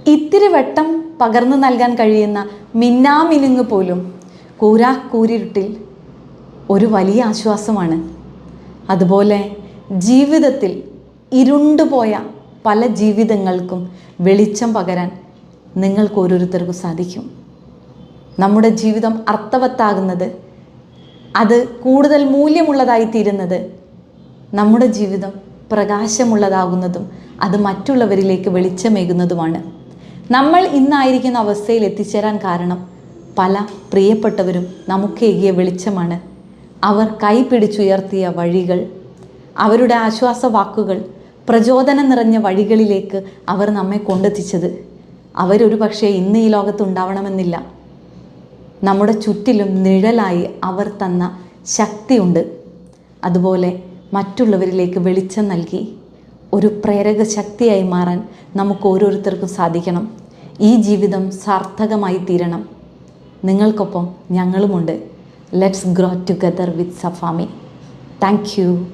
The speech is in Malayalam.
ഇത്തിരി വെട്ടം പകർന്നു നൽകാൻ കഴിയുന്ന മിന്നാമിനുങ്ങ് പോലും കൂരിരുട്ടിൽ ഒരു വലിയ ആശ്വാസമാണ്. അതുപോലെ ജീവിതത്തിൽ ഇരുണ്ടുപോയ പല ജീവിതങ്ങൾക്കും വെളിച്ചം പകരാൻ നിങ്ങൾക്ക് ഓരോരുത്തർക്കും സാധിക്കും. നമ്മുടെ ജീവിതം അർത്ഥവത്താകുന്നത്, അത് കൂടുതൽ മൂല്യമുള്ളതായി തീരുന്നത്, നമ്മുടെ ജീവിതം പ്രകാശമുള്ളതാകുന്നതും അത് മറ്റുള്ളവരിലേക്ക് വെളിച്ചമേകുന്നതുമാണ്. നമ്മൾ ഇന്നായിരിക്കുന്ന അവസ്ഥയിൽ എത്തിച്ചേരാൻ കാരണം പല പ്രിയപ്പെട്ടവരും നമുക്കേകിയ വെളിച്ചമാണ്. അവർ കൈപിടിച്ചുയർത്തിയ വഴികൾ, അവരുടെ ആശ്വാസവാക്കുകൾ, പ്രചോദനം നിറഞ്ഞ വഴികളിലേക്ക് അവർ നമ്മെ കൊണ്ടെത്തിച്ചത്. അവരൊരു പക്ഷേ ഇന്ന് ഈ ലോകത്തുണ്ടാവണമെന്നില്ല. നമ്മുടെ ചുറ്റിലും നിഴലായി അവർ തന്ന ശക്തിയുണ്ട്. അതുപോലെ മറ്റുള്ളവരിലേക്ക് വെളിച്ചം നൽകി ഒരു പ്രേരക ശക്തിയായി മാറാൻ നമുക്ക് ഓരോരുത്തർക്കും സാധിക്കണം. ഈ ജീവിതം സാർത്ഥകമായി തീരണം. നിങ്ങൾക്കൊപ്പം ഞങ്ങളുമുണ്ട്. Let's grow together with Safami. Thank U.